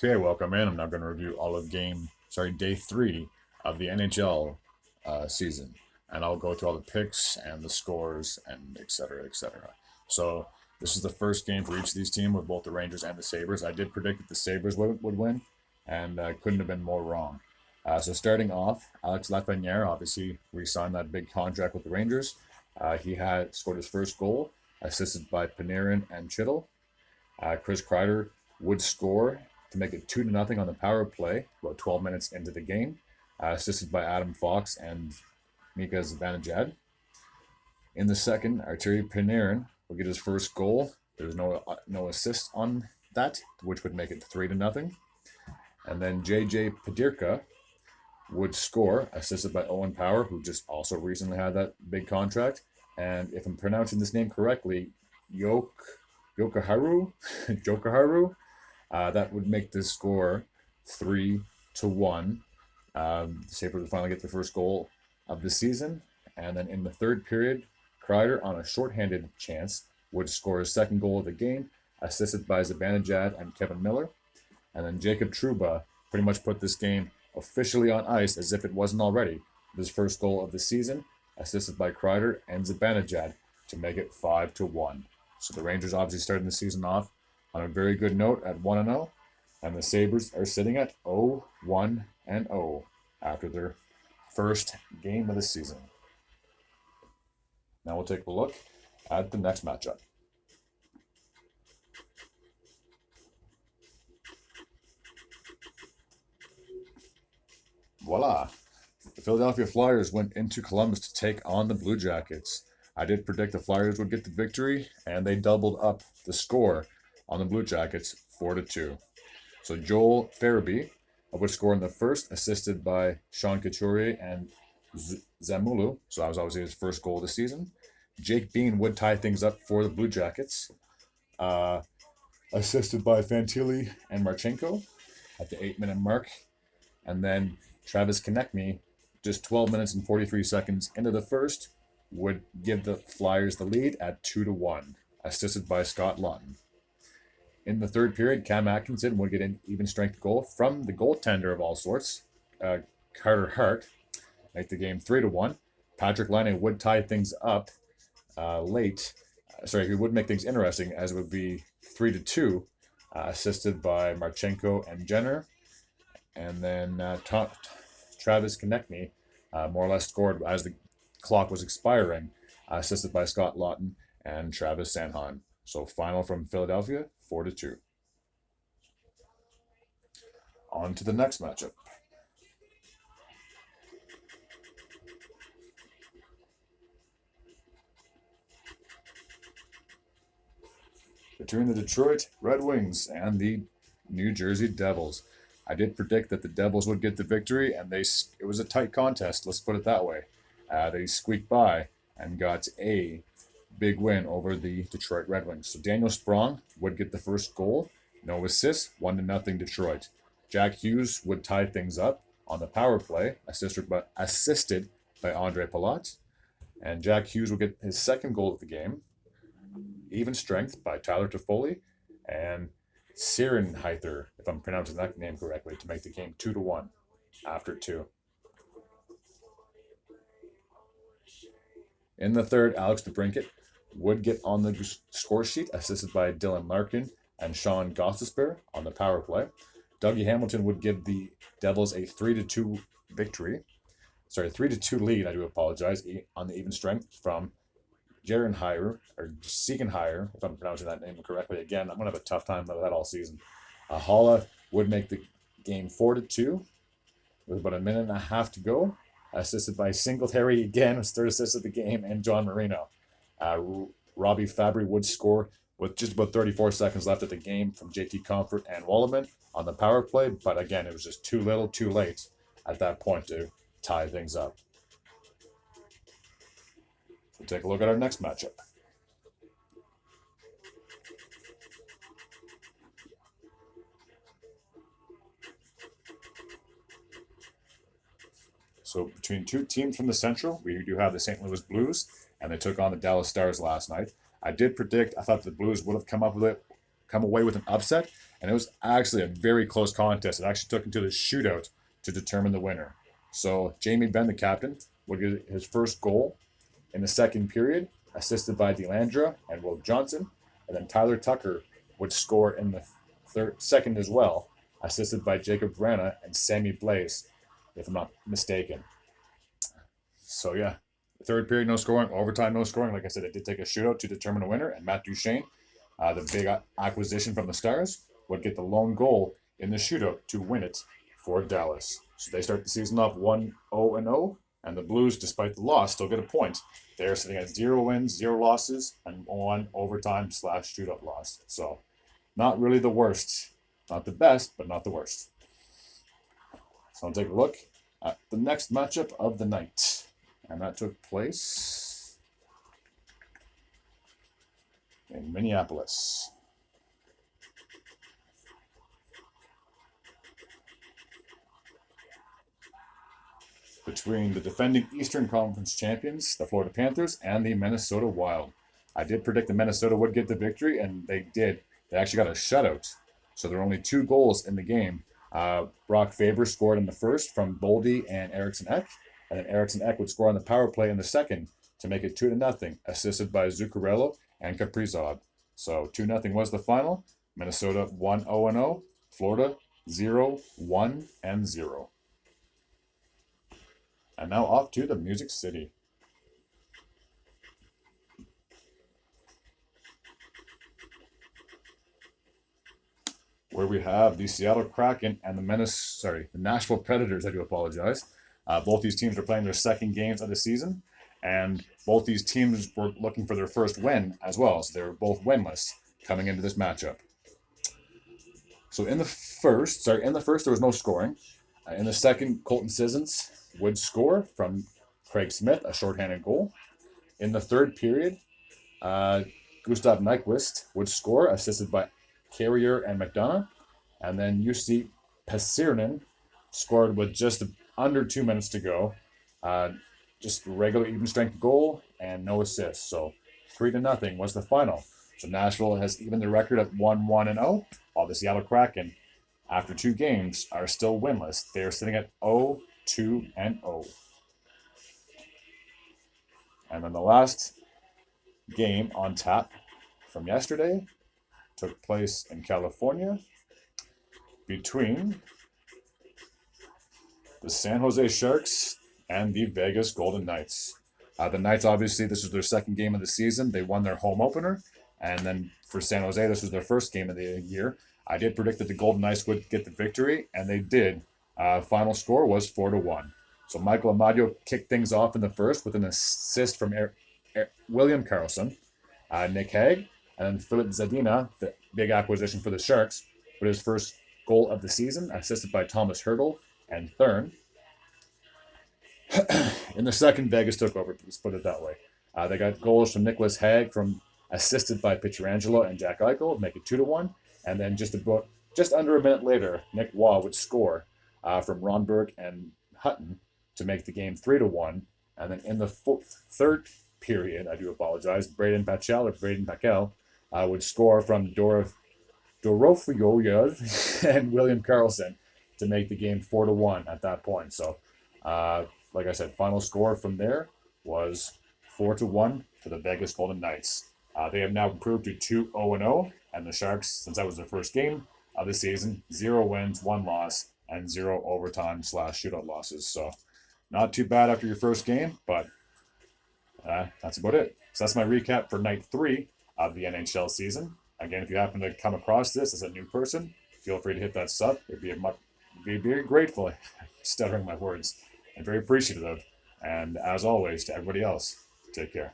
Okay, welcome in. I'm now going to review all of day 3 of the NHL season. And I'll go through all the picks and the scores and et cetera, et cetera. So, this is the first game for each of these teams with both the Rangers and the Sabres. I did predict that the Sabres would win, and couldn't have been more wrong. So, starting off, Alex Lafreniere obviously re signed that big contract with the Rangers. He had scored his first goal, assisted by Panarin and Chittle. Chris Kreider would score to make it 2-0 on the power play about 12 minutes into the game, assisted by Adam Fox and Mika Zibanejad. In the second, Arturi Panarin would get his first goal. There was no assist on that, which would make it 3-0. And then JJ Padirka would score, assisted by Owen Power, who just also recently had that big contract. And if I'm pronouncing this name correctly, Yokoharu, Jokoharu, that would make the score 3-1. The Sabres would finally get the first goal of the season. And then in the third period, Kreider, on a shorthanded chance, would score his second goal of the game, assisted by Zibanejad and Kevin Miller. And then Jacob Trouba pretty much put this game officially on ice as if it wasn't already. His first goal of the season, assisted by Kreider and Zibanejad to make it 5-1. So the Rangers obviously starting the season off on a very good note at 1-0, and the Sabres are sitting at 0-1-0 after their first game of the season. Now we'll take a look at the next matchup. Voila! The Philadelphia Flyers went into Columbus to take on the Blue Jackets. I did predict the Flyers would get the victory, and they doubled up the score on the Blue Jackets 4-2. So Joel Farabee would score in the first, assisted by Sean Couturier and Zamulu. So that was obviously his first goal of the season. Jake Bean would tie things up for the Blue Jackets, assisted by Fantilli and Marchenko at the 8-minute mark. And then Travis Konechny, just 12 minutes and 43 seconds into the first, would give the Flyers the lead at 2-1, assisted by Scott Lawton. In the third period, Cam Atkinson would get an even strength goal from the goaltender of all sorts, Carter Hart, make the game 3-1. Patrick Laine would tie things up late. He would make things interesting, as it would be 3-2, assisted by Marchenko and Jenner. And then Travis Konechny more or less scored as the clock was expiring, assisted by Scott Lawton and Travis Sanheim. So final from Philadelphia, 4-2. On to the next matchup. Between the Detroit Red Wings and the New Jersey Devils. I did predict that the Devils would get the victory, and it was a tight contest, let's put it that way. They squeaked by and got a big win over the Detroit Red Wings. So Daniel Sprong would get the first goal, no assists, 1-0 Detroit. Jack Hughes would tie things up on the power play, assisted by Andre Palat. And Jack Hughes would get his second goal of the game, even strength by Tyler Toffoli and Sierenheither, if I'm pronouncing that name correctly, to make the game 2-1 after 2. In the third, Alex DeBrincat would get on the score sheet, assisted by Dylan Larkin and Sean Gostisbehere on the power play. Dougie Hamilton would give the Devils a 3-2 victory. 3-2 lead, I do apologize, on the even strength from Siegenheier, if I'm pronouncing that name correctly. Again, I'm going to have a tough time with that all season. Holla would make the game 4-2 with about a minute and a half to go, assisted by Singletary again, his third assist of the game, and John Marino. Robbie Fabry would score with just about 34 seconds left of the game from JT Comfort and Wallaman on the power play, but again, it was just too little, too late at that point to tie things up. We'll take a look at our next matchup. So between two teams from the Central, we do have the St. Louis Blues, and they took on the Dallas Stars last night. I thought the Blues would have come up with it come away with an upset, and it was actually a very close contest. It actually took into the shootout to determine the winner. So Jamie Benn, the captain, would get his first goal in the second period, assisted by DeLandra and Will Johnson, and then Tyler Tucker would score in the second as well, assisted by Jacob Vrana and Sammy Blaze, if I'm not mistaken. So yeah, third period no scoring, overtime no scoring. Like I said, it did take a shootout to determine a winner, and Matt Duchene, the big acquisition from the Stars, would get the lone goal in the shootout to win it for Dallas. So they start the season off 1-0-0, and the Blues, despite the loss, still get a point. They're sitting at 0 wins, 0 losses, and 1 overtime/shootout loss. So not really the worst. Not the best, but not the worst. So I'll take a look at the next matchup of the night. And that took place in Minneapolis. Between the defending Eastern Conference champions, the Florida Panthers, and the Minnesota Wild. I did predict that Minnesota would get the victory, and they did. They actually got a shutout. So there were only 2 goals in the game. Brock Faber scored in the first from Boldy and Eriksson Ek, and then Eriksson Ek would score on the power play in the second to make it 2-0, assisted by Zuccarello and Kaprizov. So 2-0 was the final. Minnesota 1-0-0, Florida 0-1-0. And now off to the Music City. Where we have the Seattle Kraken and the Nashville Predators. I do apologize. Both these teams are playing their second games of the season, and both these teams were looking for their first win as well. So they were both winless coming into this matchup. So in the first, there was no scoring. In the second, Colton Sissons would score from Craig Smith, a shorthanded goal. In the third period, Gustav Nyquist would score, assisted by Carrier and McDonough. And then Jussi Pesirinen scored with just under 2 minutes to go. Just regular even strength goal and no assists. So 3-0 was the final. So Nashville has evened the record at 1-1-0, while the Seattle Kraken, after 2 games, are still winless. They are sitting at 0-2-0. And then the last game on tap from yesterday took place in California between the San Jose Sharks and the Vegas Golden Knights. The Knights, obviously, this was their second game of the season. They won their home opener. And then for San Jose, this was their first game of the year. I did predict that the Golden Knights would get the victory, and they did. Final score was 4-1. So Michael Amadio kicked things off in the first with an assist from William Karlsson, Nick Hague, and then Philip Zadina, the big acquisition for the Sharks, with his first goal of the season, assisted by Thomas Hertl and Thurn. In the second, Vegas took over, let's put it that way. They got goals from Nicholas Hague, assisted by Pietrangelo and Jack Eichel, make it 2-1. And then just under a minute later, Nick Waugh would score from Ronberg and Hutton to make the game 3-1. And then in the third period, I do apologize, Braden Pachel would score from Dorofioyev and William Karlsson to make the game 4-1 at that point. So, like I said, final score from there was 4-1 for the Vegas Golden Knights. They have now improved to 2-0-0, and the Sharks, since that was their first game of the season, 0 wins, 1 loss, and 0 overtime/shootout losses. So not too bad after your first game, but that's about it. So that's my recap for night 3 of the NHL season. Again, if you happen to come across this as a new person, feel free to hit that sub. It'd be very grateful, stuttering my words, and very appreciative. And as always, to everybody else, take care.